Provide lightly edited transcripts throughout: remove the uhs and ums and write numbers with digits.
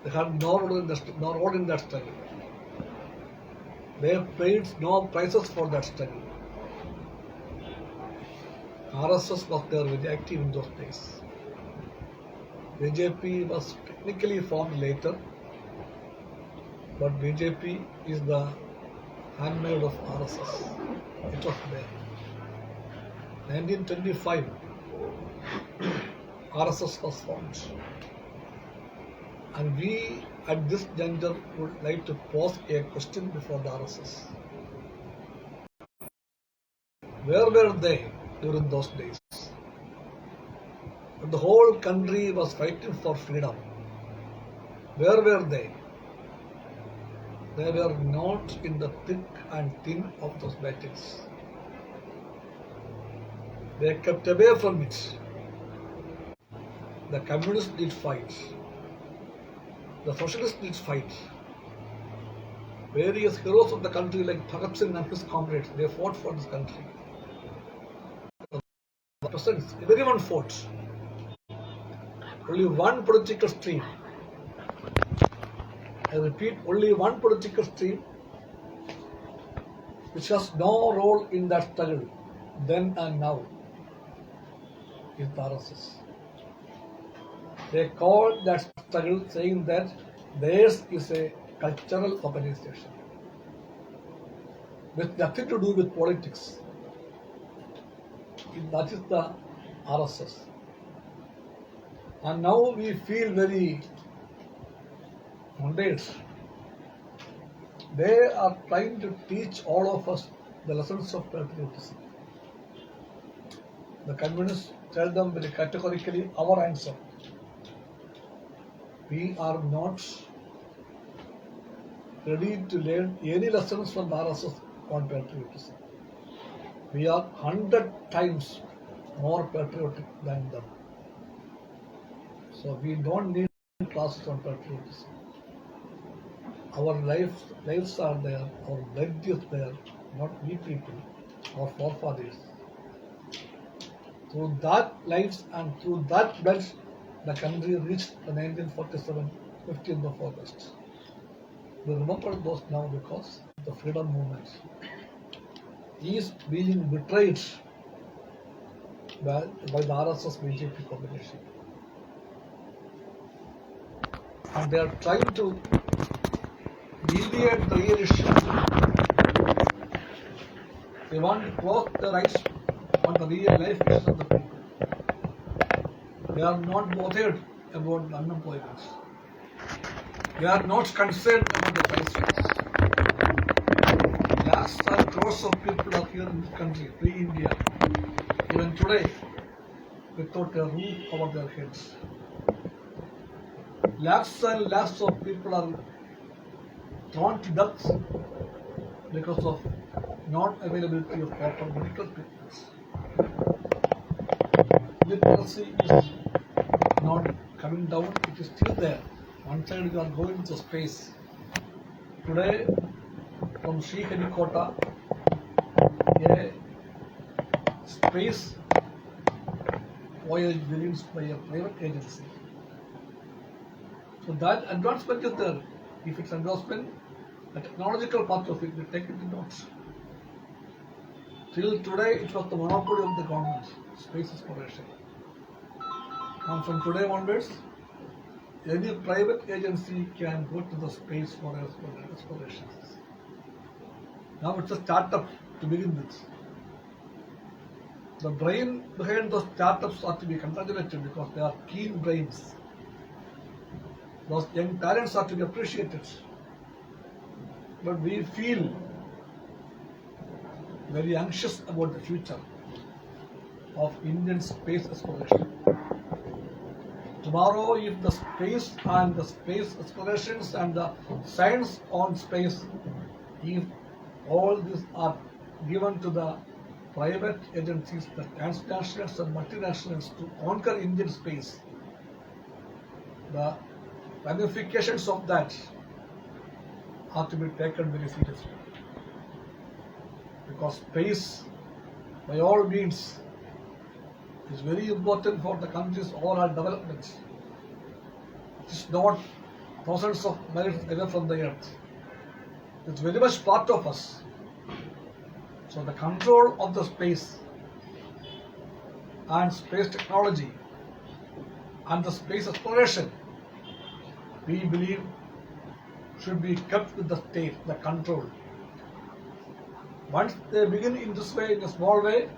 They had no role in that struggle. They paid no prices for that struggle. RSS was there very active in those days. BJP was technically formed later, but BJP is the handmaid of RSS. It was there. 1925, RSS was formed. And we at this juncture would like to pose a question before the RSS. Where were they during those days? When the whole country was fighting for freedom, where were they? They were not in the thick and thin of those battles. They kept away from it. The communists did fight. The socialists did fight. Various heroes of the country like Bhagat Singh and his comrades, they fought for this country. The presidents, everyone fought. Only one political stream. I repeat, only one political stream which has no role in that struggle then and now is the RSS. They call that struggle saying that theirs is a cultural organization with nothing to do with politics. That is the RSS. And now we feel very mundane. They are trying to teach all of us the lessons of patriotism. The communists tell them very categorically our answer. We are not ready to learn any lessons from the RSS on patriotism. We are 100 times more patriotic than them. So we don't need classes on patriotism. Our lives are there, our blood is there, not we people, our forefathers. Through that lives and through that blood, the country reached the 1947 15th of August. We remember those now because the freedom movement is being betrayed by the RSS BJP combination. And they are trying to deviate the real issue. They want to close their eyes on the real life issues of the people. They are not bothered about the unemployment. They are not concerned about the prices. Lakhs and crores of people are here in this country, free India, even today, without a roof over their heads. Lakhs and lakhs of people are thrown to death because of non-availability of proper medical treatments. Literacy is not coming down, it is still there. One side we are going to space. Today, from Sriharikota, a space voyage released by a private agency. So that advancement is there. If it's advancement, the technological part of it, we take it into note. Till today, it was the monopoly of the government, space exploration. And from today onwards, any private agency can go to the space for explorations. Now it's a startup to begin with. The brain behind those startups are to be congratulated because they are keen brains. Those young talents are to be appreciated. But we feel very anxious about the future of Indian space exploration. Tomorrow, if the space and the space explorations and the science on space, if all these are given to the private agencies, the transnationals and multinationals to conquer Indian space, the ramifications of that are to be taken very seriously. Because space, by all means, is very important for the country's overall development. It is not thousands of miles away from the earth. It's very much part of us. So the control of the space and space technology and the space exploration, we believe, should be kept with the state, the control. Once they begin in this way, in a small way,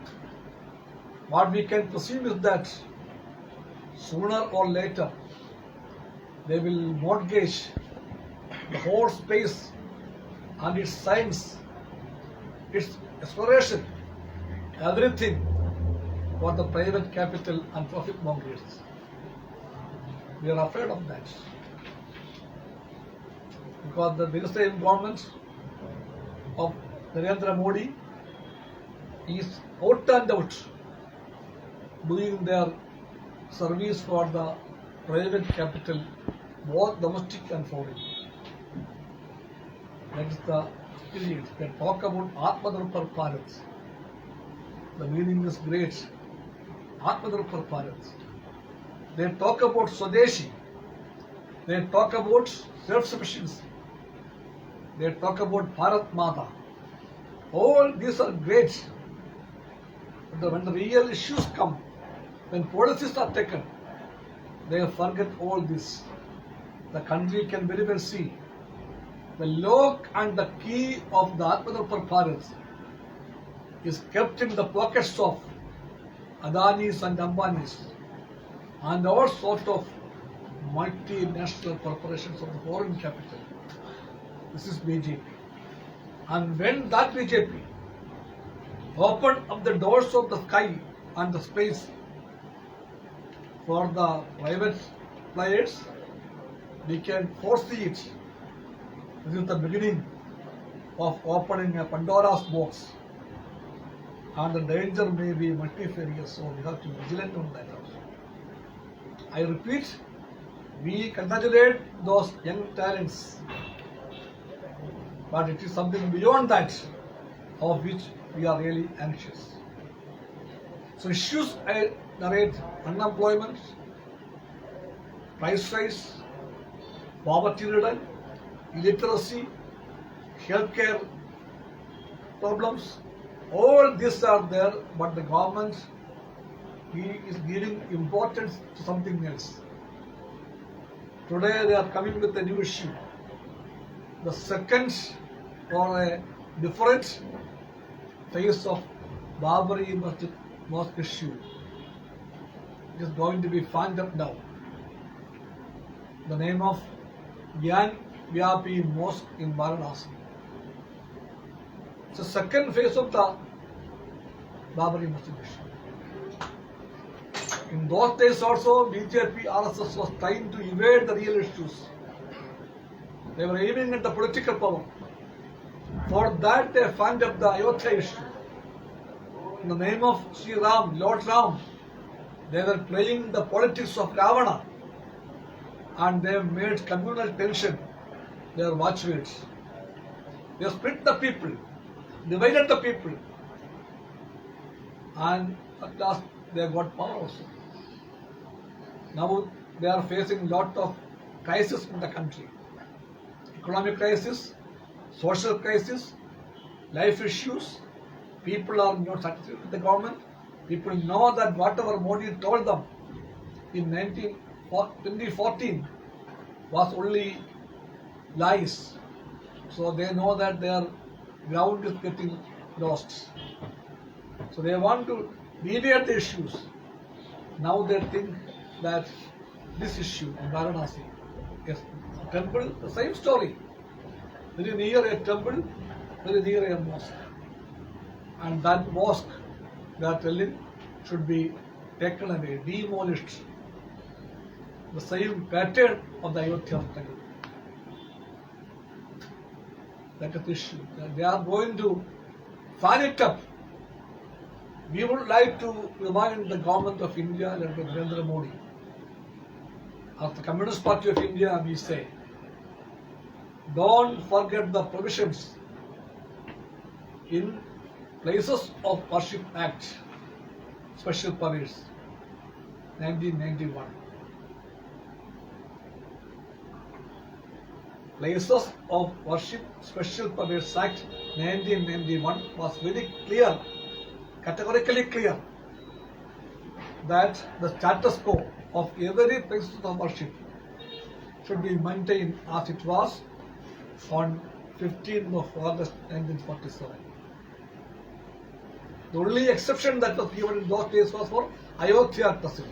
what we can presume is that sooner or later they will mortgage the whole space and its science, its exploration, everything for the private capital and profit mongers. We are afraid of that. Because the Bisvom government of Narendra Modi is out and out doing their service for the private capital, both domestic and foreign. That is the experience. They talk about Atmanirbhar Bharat. The meaning is great. Atmanirbhar Bharat. They talk about Swadeshi. They talk about self-sufficiency. They talk about Bharat Mata. All these are great. But when the real issues come, when policies are taken, they forget all this. The country can very well see the lock and the key of the Atmanirbhar Bharat is kept in the pockets of Adanis and Ambanis and all sorts of multinational corporations of the foreign capital. This is BJP. And when that BJP opened up the doors of the sky and the space for the private players, we can foresee it. This is the beginning of opening a Pandora's box. And the danger may be multifarious, so we have to be vigilant on that also. I repeat, we congratulate those young talents, but it is something beyond that of which we are really anxious. So issues I narrate: unemployment, price rise, poverty ridden, illiteracy, healthcare problems. All these are there, but the government is giving importance to something else. Today they are coming with a new issue. The second or a different phase of Babri Mosque issue is going to be found up now. The name of Goan Reporter Mosque in Varanasi. It's the second phase of the Babri Mosque issue. In those days also, BJP RSS was trying to evade the real issues. They were aiming at the political power. For that they found up the Ayodhya issue. In the name of Sri Ram, Lord Ram, they were playing the politics of Ravana, and they made communal tension their watchwords. They split the people, divided the people, and at last they got power also. Now they are facing lot of crisis in the country. Economic crisis, social crisis, life issues. People are not satisfied with the government. People know that whatever Modi told them in 2014 was only lies. So they know that their ground is getting lost. So they want to deviate the issues. Now they think that this issue in Varanasi is a temple, the same story. Very near a temple, very near a mosque. And that mosque, they are telling, should be taken away, demolished. The same pattern of the Ayodhya temple. That is the issue. They are going to fan it up. We would like to remind the government of India and Narendra Modi. As the Communist Party of India, we say, don't forget the provisions in Places of Worship Act, Special Powers, 1991. Places of Worship Special Permits Act 1991 was very clear, categorically clear, that the status quo of every place of worship should be maintained as it was on 15th of August 1947. The only exception that was given in those days was for Ayodhya Tassil.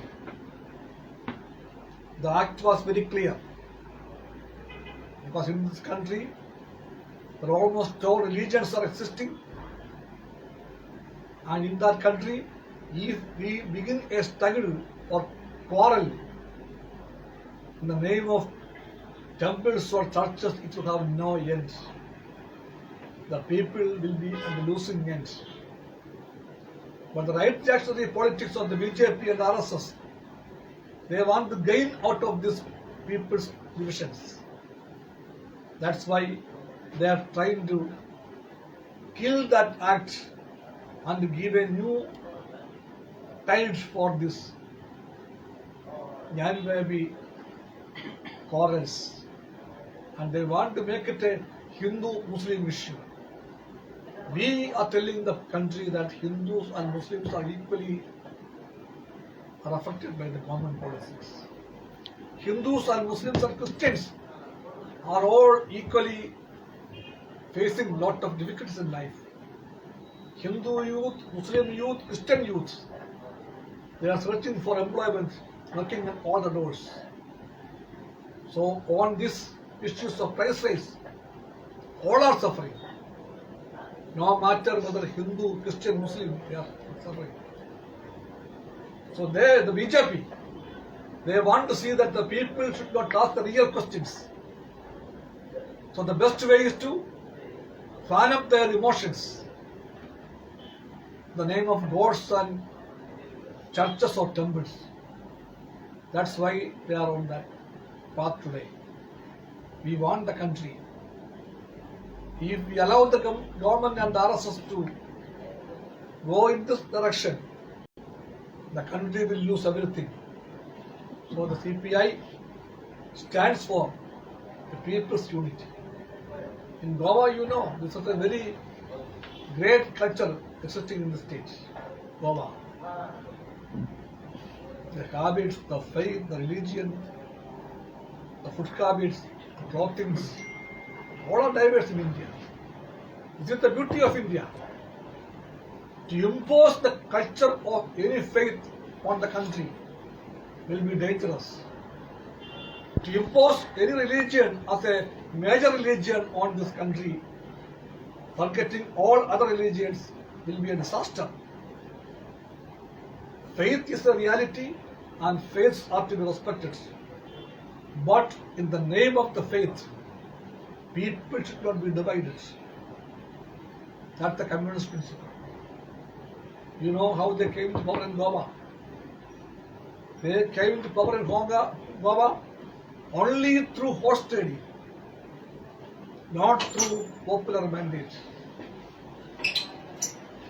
The act was very clear, because in this country there are almost all religions are existing, and in that country, if we begin a struggle or quarrel in the name of temples or churches, it will have no end. The people will be at the losing end. But the right reactionary politics of the BJP and RSS, they want to gain out of this people's divisions. That's why they are trying to kill that act and give a new tide for this Yan-Baby quarrels. And they want to make it a Hindu-Muslim issue. We are telling the country that Hindus and Muslims are equally affected by the government policies. Hindus and Muslims and Christians are all equally facing lot of difficulties in life. Hindu youth, Muslim youth, Christian youth, they are searching for employment, knocking on all the doors. So on these issues of price rise, all are suffering. No matter whether Hindu, Christian, Muslim, they are suffering. So they, the BJP, they want to see that the people should not ask the real questions. So the best way is to fan up their emotions in the name of gods and churches or temples. That's why they are on that path today. We want the country. If we allow the government and the RSS to go in this direction, the country will lose everything. So the CPI stands for the people's unity. In Goa, you know, this is a very great culture existing in the state, Goa. The habits, the faith, the religion, the food habits, the clothing, all are diverse in India. This is the beauty of India. To impose the culture of any faith on the country will be dangerous. To impose any religion as a major religion on this country, forgetting all other religions, will be a disaster. Faith is a reality and faiths are to be respected. But in the name of the faith, people should not be divided. That's the communist principle. You know how they came to power in Goa? They came to power in Goa only through horse trading, not through popular mandate.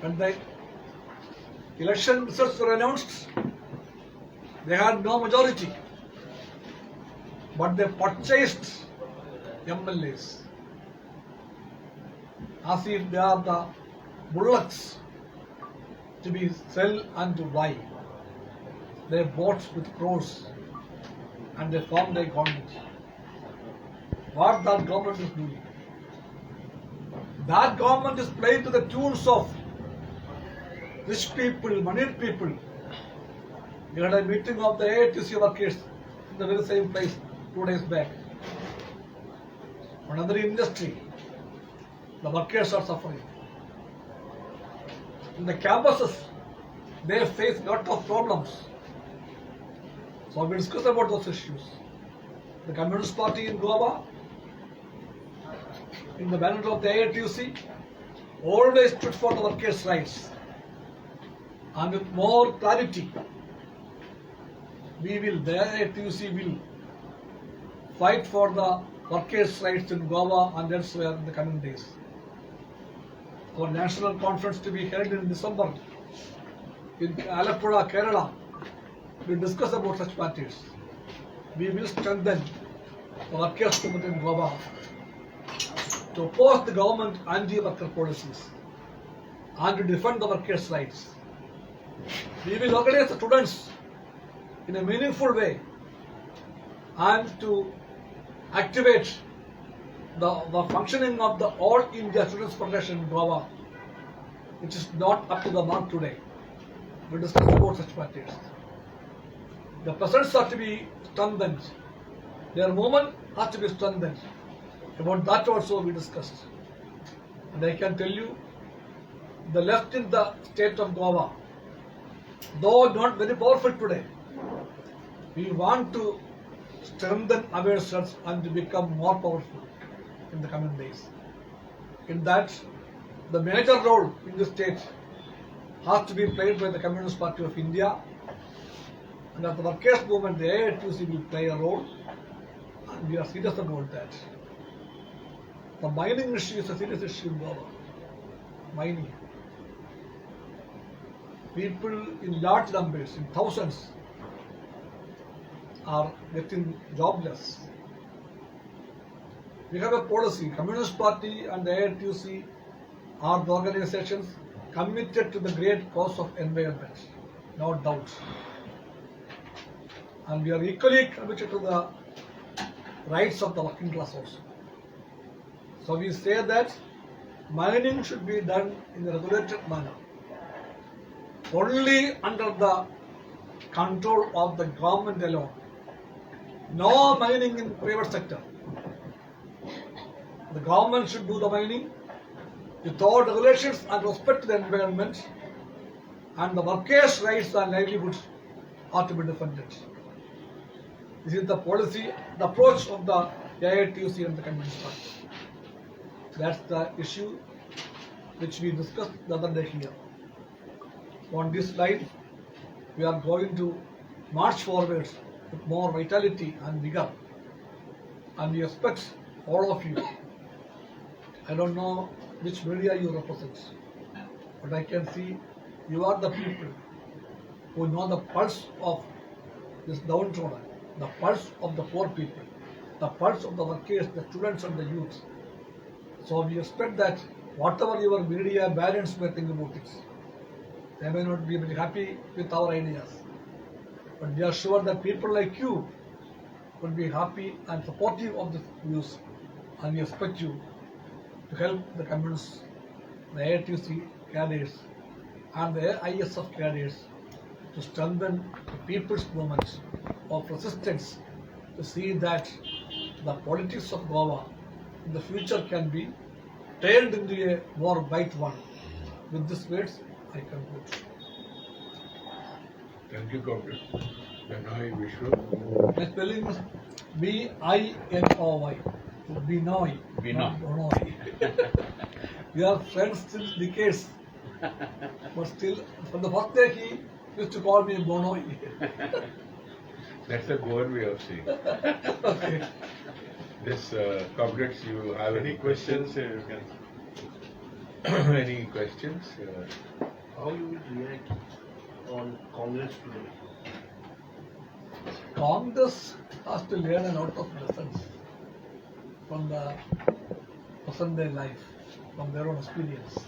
When the election results were announced, they had no majority, but they purchased MLAs as if they are the bullocks to be sell and to buy. They bought with crores and they formed a government. What that government is doing? That government is playing to the tunes of rich people, moneyed people. We had a meeting of the AITC workers in the very same place 2 days back. Another industry, the workers are suffering. In the campuses, they face lot of problems. So we discuss about those issues. The Communist Party in Goa, in the banner of the AITC, always stood for the workers' rights. And with more clarity, the AITC will fight for the workers' rights in Goa and elsewhere in the coming days. For national conference to be held in December in Alappuzha, Kerala, we discuss about such matters. We will strengthen the workers movement in Goa to oppose the government anti-worker policies and to defend the workers' rights. We will organize the students in a meaningful way and to activate the functioning of the All India Students Federation in Goa, which is not up to the mark today. We discussed about such matters. The presence has to be strengthened. Their movement has to be strengthened. About that also we discussed. And I can tell you, the left in the state of Goa, though not very powerful today, we want to strengthen ourselves and to become more powerful in the coming days. In that, the major role in the state has to be played by the Communist Party of India, and as the workers' movement, the AITUC will play a role, and we are serious about that. The mining issue is a serious issue in Goa. Mining. People in large numbers, in thousands, are getting jobless. We have a policy. Communist Party and the AITUC are the organizations committed to the great cause of environment, no doubt. And we are equally committed to the rights of the working class also. So we say that mining should be done in a regulated manner, only under the control of the government alone. No mining in private sector. The government should do the mining with all regulations and respect to the environment, and the workers' rights and livelihoods are to be defended. This is the policy, the approach of the AITUC and the Communist Party. That's the issue which we discussed the other day here. On this line, we are going to march forward with more vitality and vigor, and we expect all of you. I don't know which media you represent, but I can see you are the people who know the pulse of this downtrodden, the pulse of the poor people, the pulse of the workers, the students and the youth. So we expect that whatever your media barons may think about it, they may not be very happy with our ideas, but we are sure that people like you will be happy and supportive of this views, and we expect you to help the communists, the AITUC cadres and the ISF cadres to strengthen the people's movement of resistance, to see that the politics of Goa in the future can be turned into a more bright one. With these words, I conclude. Thank you, Comrade. Binoy Bisvom. My spelling is Binoy. Binoy. Binoy. Not Binoy. We are friends since decades, but still, from the first day he used to call me Binoy. That's a Goan way of saying. Okay. This, comrades, you have any questions? Any questions? How you will react on Congress today? Congress has to learn a lot of lessons from the present day life, from their own experience.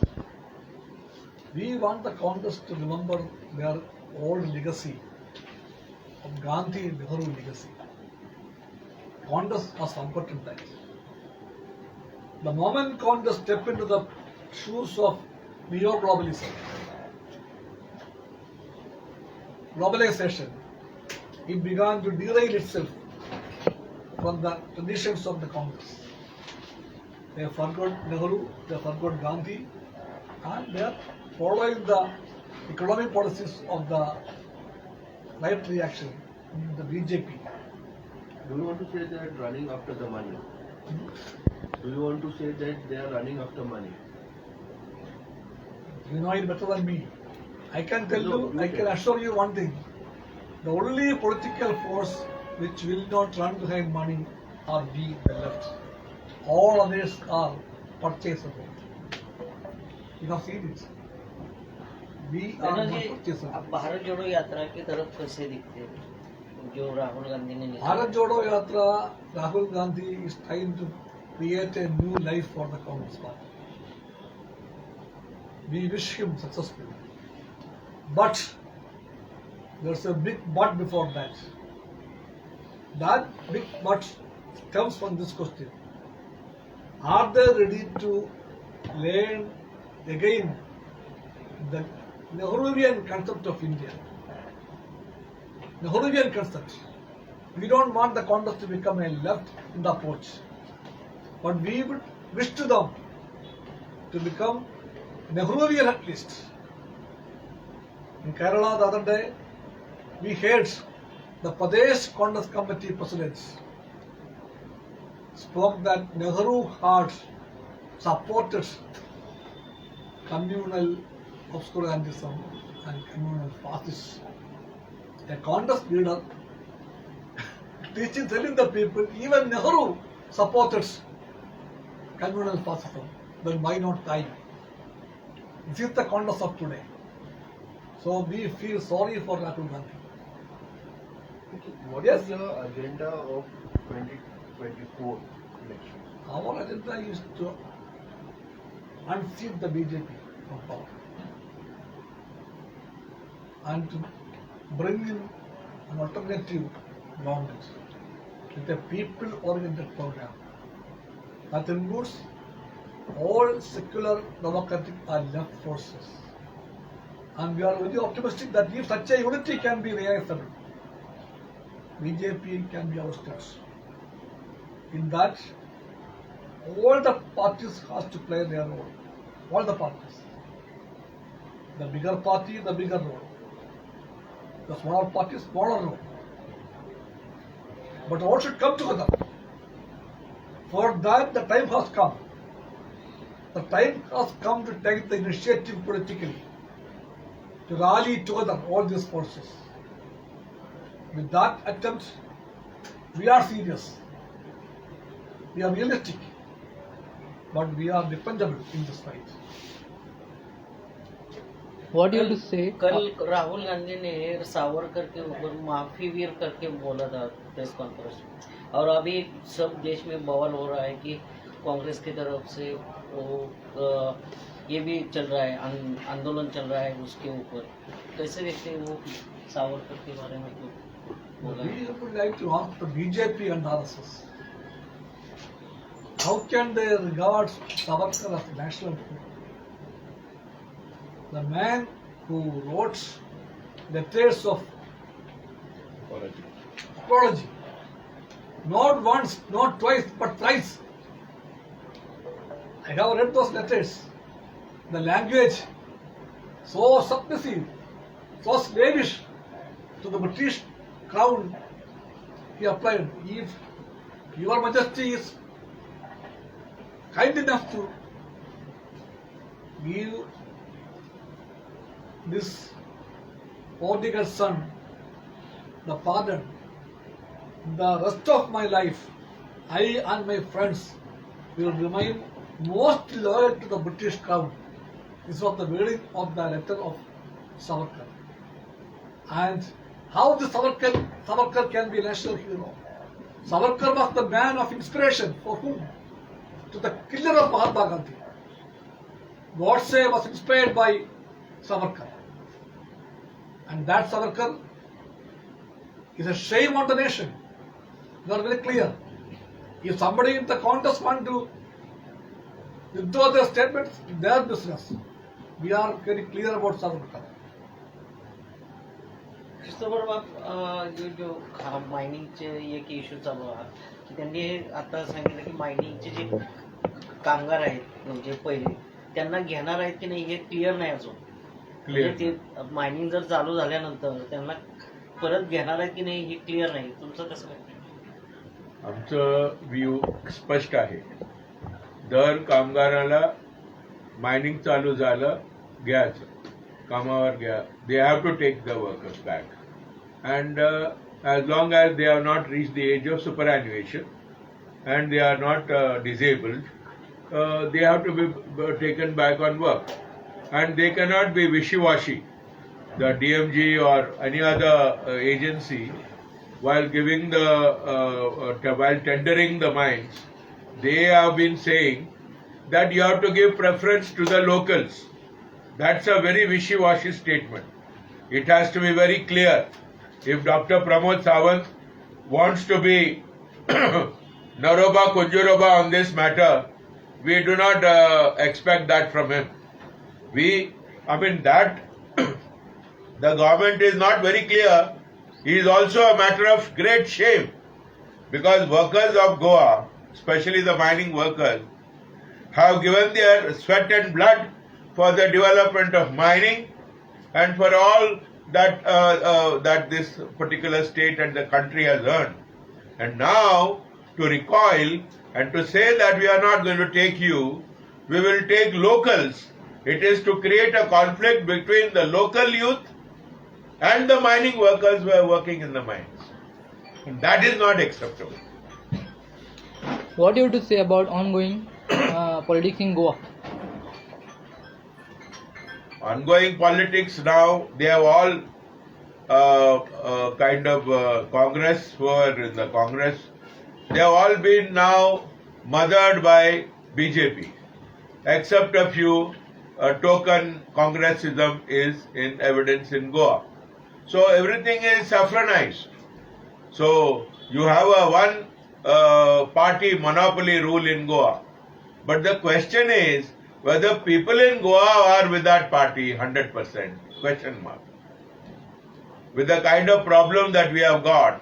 We want the Congress to remember their old legacy of Gandhi and Nehru legacy. Congress has forgotten that. The moment Congress stepped into the shoes of neo-globalization, it began to derail itself from the traditions of the Congress. They forgot Nehru, they forgot Gandhi, and they are following the economic policies of the right reaction in the BJP. Do you want to say that running after the money? Do you want to say that they are running after money? You know it better than me. I can tell you, I can assure you one thing. The only political force which will not run behind money are we, the left. All others are purchasable. You have seen it. We are not ji, purchasable. अब भारत जोड़ो यात्रा की तरफ कैसे दिखते हैं? जो राहुल गांधी ने Bharat Jodo Yatra, Rahul Gandhi is trying to create a new life for the Congress party. We wish him successful. But there's a big but before that. That big but comes from this question. Are they ready to learn again the Nehruvian concept of India? Nehruvian concept. We don't want the Congress to become a left in the approach. But we would wish to them to become Nehruvian at least. In Kerala the other day, we heard the Pradesh Congress Committee President spoke that Nehru had supported communal obscurantism and communal fascism. A Congress leader telling the people, even Nehru supported communal fascism, then why not I? This is the Congress of today. So we feel sorry for Rahul Gandhi. What Yes. is your agenda of 2024 election? Our agenda is to unseat the BJP from power and to bring in an alternative government with a people-oriented program that includes all secular, democratic and left forces. And we are very optimistic that if such a unity can be realizable, BJP can be ousted. In that, all the parties have to play their role. All the parties. The bigger party, the bigger role. The smaller party, smaller role. But all should come together. For that, the time has come. The time has come to take the initiative politically, to rally together all these forces. With that attempt, we are serious. We are realistic. But we are dependable in this fight. What do you have to say? कल राहुल गांधी ने सावरकर के ऊपर माफी वीर करके बोला था press conference में, और अभी सब देश में बवाल हो रहा है कि कांग्रेस की तरफ से वो ये भी चल रहा है, आंदोलन चल रहा है उसके ऊपर। कैसे देखते हैं वो सावरकर के बारे में तो बोला है? We would like to ask the BJP and RSS, how can they regard Savarkar as a national hero? The man who wrote letters of apology, not once, not twice, but thrice. I have read those letters. The language so submissive, so slavish to the British crown he applied. If your Majesty is kind enough to give this prodigal son the pardon, the rest of my life, I and my friends will remain most loyal to the British crown. This was the wording of the letter of Savarkar. And how the Savarkar can be a national hero? Savarkar was the man of inspiration for whom? To the killer of Mahatma Gandhi. Godse was inspired by Savarkar. And that Savarkar is a shame on the nation. You are very clear. If somebody in the Congress want to withdraw their statements, their business. We are very clear about Savarkar. Christopher बाब जो मायनिंगचे एक issue चालू आहे की त्यांनी आता सांगितलं की मायनिंगचे जे कामगार आहेत म्हणजे पहिले त्यांना घेणार आहेत की नाही हे क्लिअर नाही अजून. म्हणजे ते मायनिंग जर चालू झाल्यानंतर त्यांना परत घेणार आहेत की नाही हे क्लिअर नाही. तुमचं कसं काय? आमचं व्ह्यू स्पष्ट आहे. दर कामगाराला मायनिंग चालू झालं घ्यायचं, कामावर घ्या. They have to take the workers back. And as long as they have not reached the age of superannuation and they are not disabled, they have to be taken back on work. And they cannot be wishy-washy. The DMG or any other agency while giving while tendering the mines, they have been saying that you have to give preference to the locals. That's a very wishy-washy statement. It has to be very clear. If Dr. Pramod Sawant wants to be Naroba Kunjuroba on this matter, we do not expect that from him. That the government is not very clear is also a matter of great shame, because workers of Goa, especially the mining workers, have given their sweat and blood for the development of mining and for all that that this particular state and the country has earned. And now to recoil and to say that we are not going to take you, we will take locals. It is to create a conflict between the local youth and the mining workers who are working in the mines. And that is not acceptable. What do you have to say about ongoing politics in Goa? Ongoing politics now, they have all Congress, who are in the Congress, they have all been now mothered by BJP, except a few. Token Congressism is in evidence in Goa. So everything is saffronized. So you have a one party monopoly rule in Goa. But the question is whether people in Goa are with that party 100%, question mark. With the kind of problem that we have got,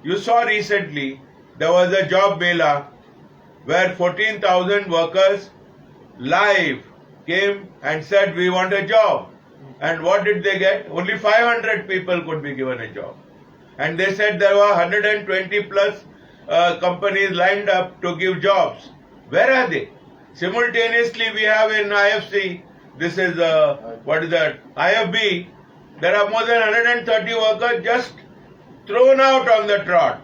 you saw recently there was a job mela where 14,000 workers live came and said we want a job. And what did they get? Only 500 people could be given a job. And they said there were 120 plus companies lined up to give jobs. Where are they? Simultaneously, we have in IFC, this is IFB, there are more than 130 workers just thrown out on the trot.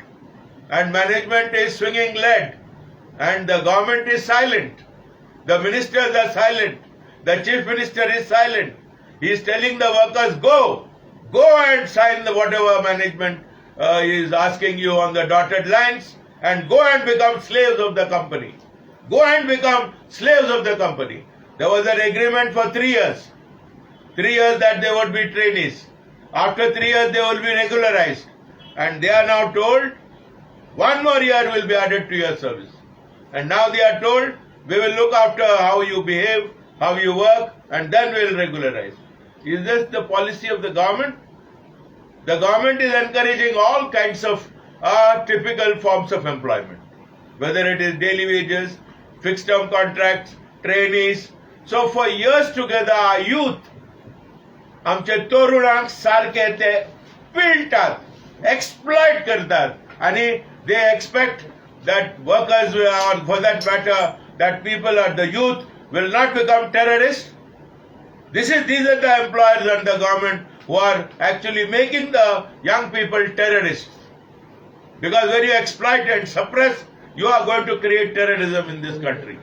And management is swinging lead. And the government is silent. The ministers are silent. The chief minister is silent. He is telling the workers, go and sign whatever management is asking you on the dotted lines, and go and become slaves of the company. Go and become slaves of the company. There was an agreement for 3 years. 3 years that they would be trainees. After 3 years they will be regularized. And they are now told, 1 more year will be added to your service. And now they are told, we will look after how you behave, how you work, and then we will regularize. Is this the policy of the government? The government is encouraging all kinds of typical forms of employment, whether it is daily wages, fixed term contracts, trainees. So for years together our youth, आमचे तरुणांक सारखे ते पिळटात, exploit करतात, आणि they expect that workers or for that matter that people or the youth will not become terrorists. These are the employers and the government who are actually making the young people terrorists. Because when you exploit and suppress, you are going to create terrorism in this country.